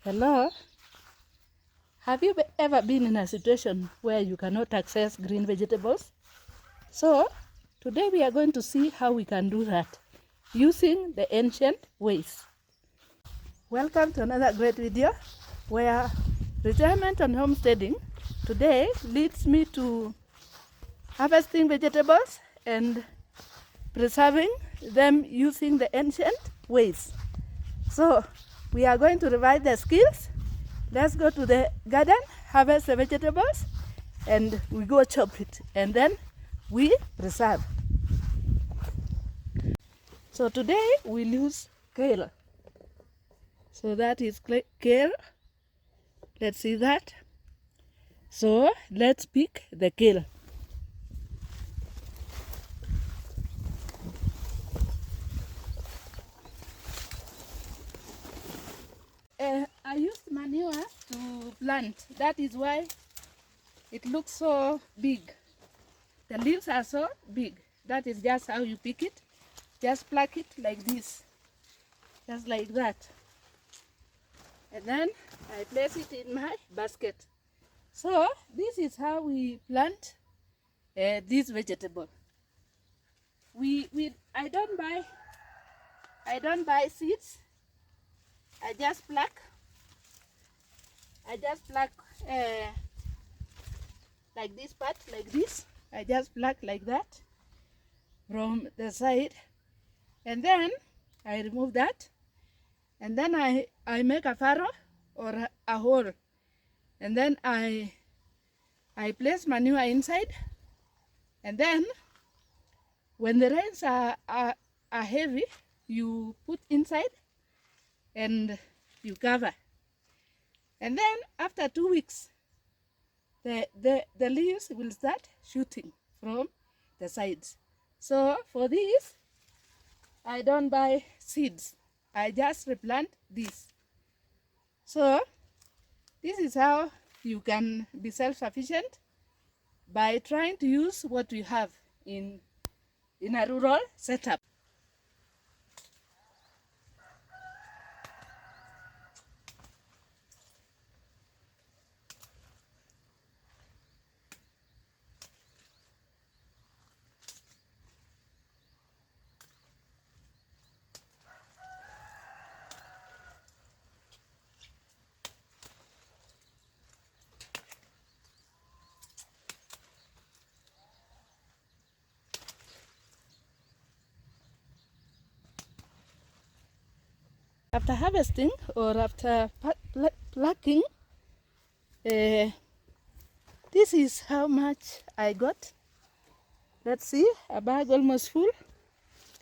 Hello? Have you ever been in a situation where you cannot access green vegetables? So, today we are going to see how we can do that using the ancient ways. Welcome to another great video where retirement and homesteading today leads me to harvesting vegetables and preserving them using the ancient ways. So, we are going to revise the skills. Let's go to the garden, harvest the vegetables, and we go chop it, and then we preserve. So today we'll use kale. So that is kale. Let's see that. So let's pick the kale. I used manure to plant. That is why it looks so big. The leaves are so big. That is just how you pick it. Just pluck it like this. Just like that. And then I place it in my basket. So this is how we plant this vegetable. I don't buy seeds. I just pluck like this part, like this. I just pluck like that from the side, and then I remove that, and then I make a furrow or a hole, and then I place manure inside, and then when the rains are heavy, you put inside and you cover. And then after 2 weeks, the leaves will start shooting from the sides. So for this, I don't buy seeds. I just replant this. So this is how you can be self-sufficient by trying to use what you have in a rural setup. After harvesting or after plucking, this is how much I got. Let's see, a bag almost full.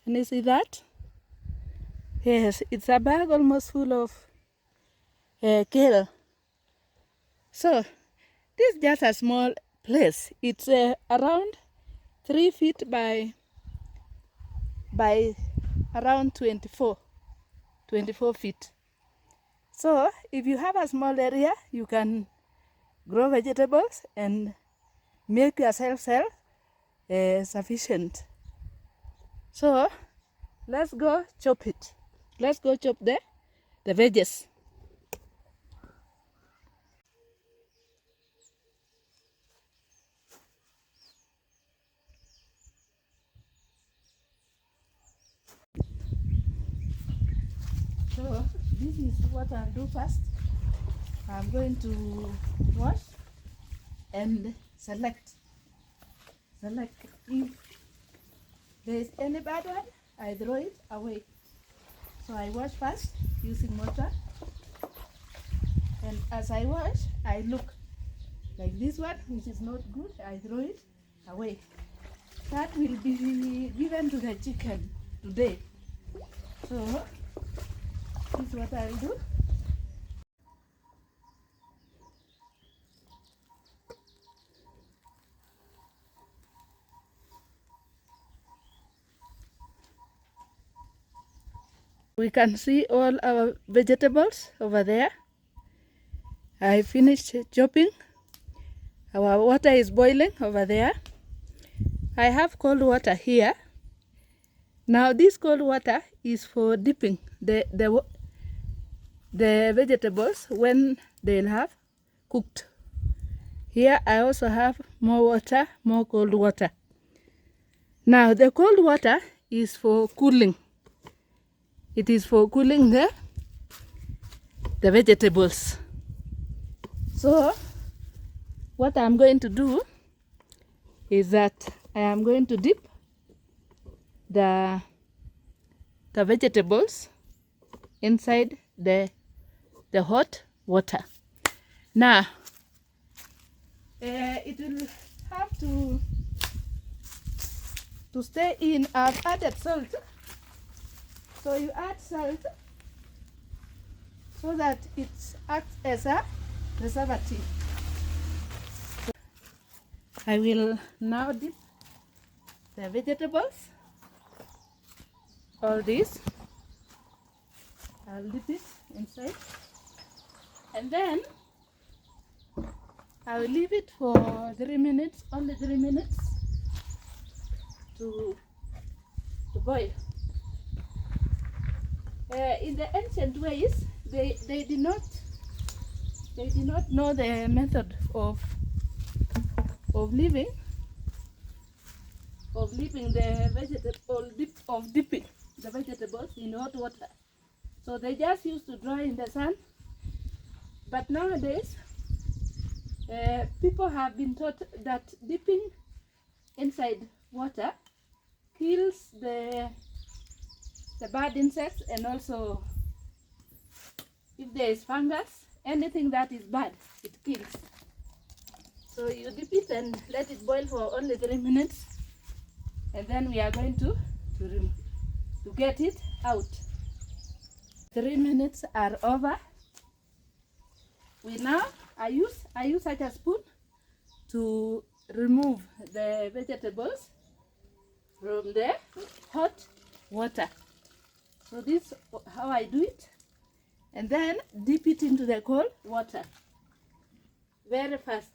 Can you see that? Yes, it's a bag almost full of kale. So this is just a small place. It's around 3 feet by around 24 feet. So if you have a small area, you can grow vegetables and make yourself self-sufficient. So let's go chop it. Let's go chop the veggies. So this is what I'll do first. I'm going to wash and select. If there is any bad one, I throw it away. So I wash first using water, and as I wash, I look. Like this one, which is not good, I throw it away. That will be given to the chicken today. So this is what I'll do. We can see all our vegetables over there. I finished chopping. Our water is boiling over there. I have cold water here. Now this cold water is for dipping the the vegetables when they'll have cooked. Here I also have more water, more cold water. Now the cold water is for cooling. It is for cooling the vegetables. So what I'm going to do is that I am going to dip the vegetables inside the hot water. Now it will have to stay in. I've added salt, so you add salt so that it acts as a preservative. So I will now dip the vegetables, all this. I'll dip it inside, and then I will leave it for 3 minutes, only 3 minutes, to boil. In the ancient ways, they did not know the method of leaving the vegetable, dipping the vegetables in hot water. So they just used to dry in the sun. But nowadays, people have been taught that dipping inside water kills the bad insects, and also if there is fungus, anything that is bad, it kills. So you dip it and let it boil for only 3 minutes, and then we are going to get it out. 3 minutes are over. I use such a spoon to remove the vegetables from the hot water. So this is how I do it, and then dip it into the cold water very fast,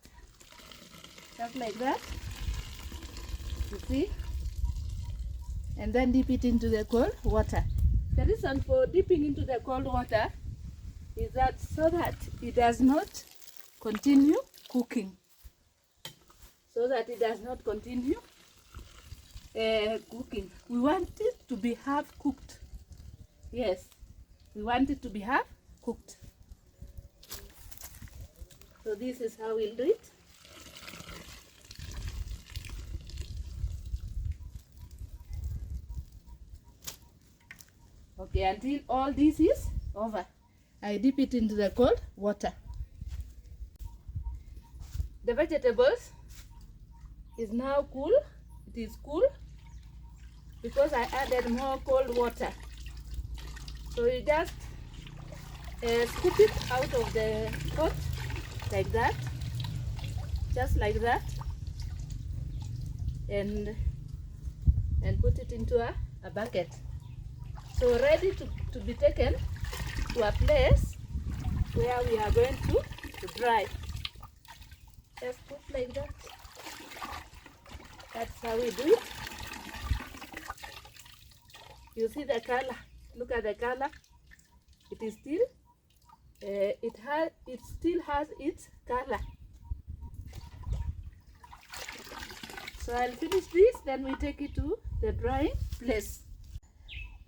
just like that, you see, and then dip it into the cold water. The reason for dipping into the cold water is that so that it does not continue cooking, cooking. We want it to be half cooked. Yes, we want it to be half cooked. So this is how we'll do it. Okay, until all this is over, I dip it into the cold water. The vegetables is now cool. It is cool because I added more cold water. So you just scoop it out of the pot like that, just like that, and put it into a bucket. So ready to be taken to a place where we are going to dry. Just put like that. That's how we do it. You see the color. Look at the color. It is still. It still has its color. So I'll finish this. Then we take it to the drying place.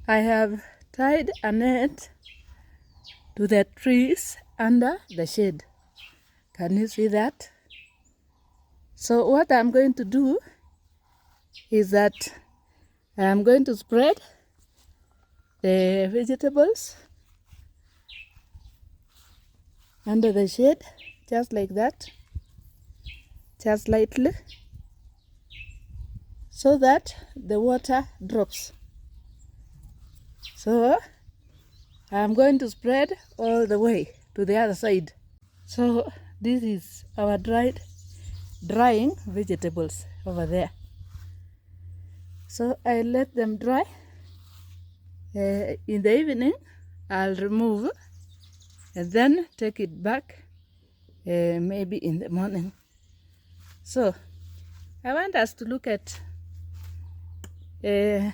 I have tied a net to the trees under the shade. Can you see that? So what I'm going to do is that I'm going to spread the vegetables under the shade, just like that, just lightly, so that the water drops. So I'm going to spread all the way to the other side. So this is our drying vegetables over there. So I let them dry. In the evening I'll remove and then take it back maybe in the morning. So I want us to look at the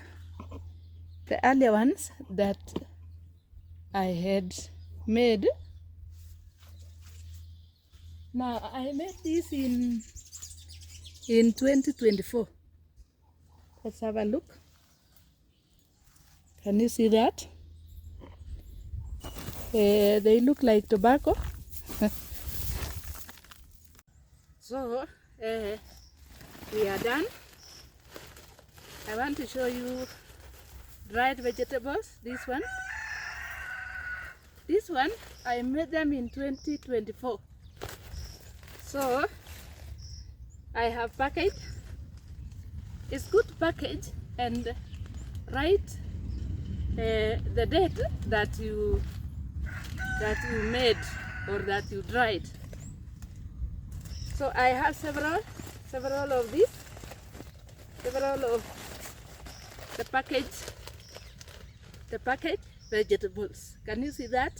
earlier ones that I had made. Now I made this in 2024. Let's have a look. Can you see that? They look like tobacco. So we are done. I want to show you dried vegetables. This one I made them in 2024. So I have packaged. It's good to package and write the date that you made or that you dried. So I have several of these, several of the packaged vegetables. Can you see that?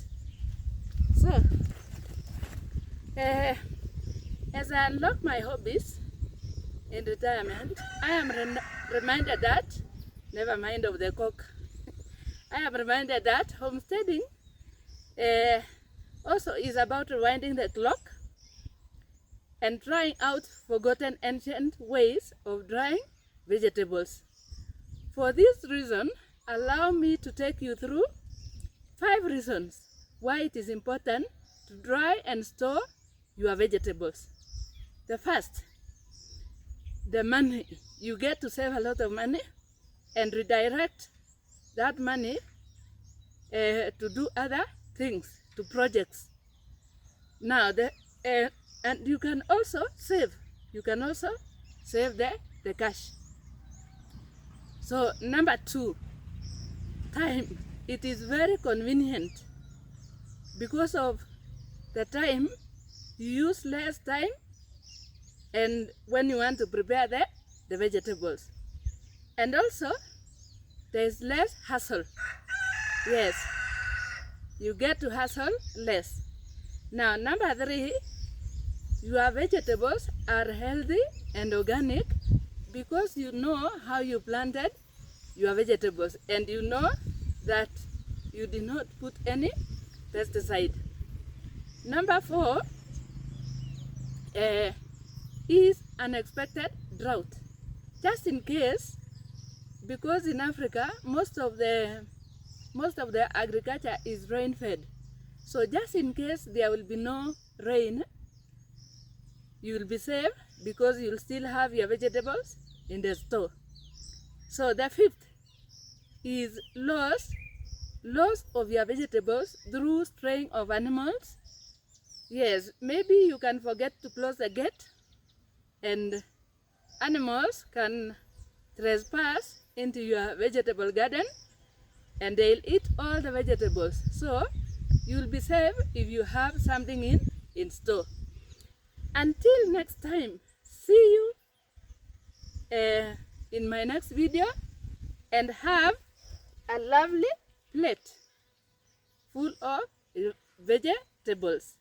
So as I unlock my hobbies in retirement, I am reminded that, never mind of the cook, I am reminded that homesteading also is about rewinding the clock and trying out forgotten ancient ways of drying vegetables. For this reason, allow me to take you through 5 reasons why it is important to dry and store your vegetables. The first, the money. You get to save a lot of money and redirect that money to do other things, to projects. Now, and you can also save. You can also save the cash. So number 2, time. It is very convenient because of the time. You use less time, and when you want to prepare the vegetables, and also there is less hassle. Yes, you get to hassle less. Now number 3, your vegetables are healthy and organic because you know how you planted your vegetables and you know that you did not put any pesticide. Number 4 is unexpected drought. Just in case, because in Africa most of the agriculture is rain fed. So just in case there will be no rain, you will be safe because you will still have your vegetables in the store. So the 5th is loss of your vegetables through straying of animals. Yes, maybe you can forget to close the gate and animals can trespass into your vegetable garden and they'll eat all the vegetables. So you'll be safe if you have something in store. Until next time, see you in my next video, and have a lovely plate full of vegetables.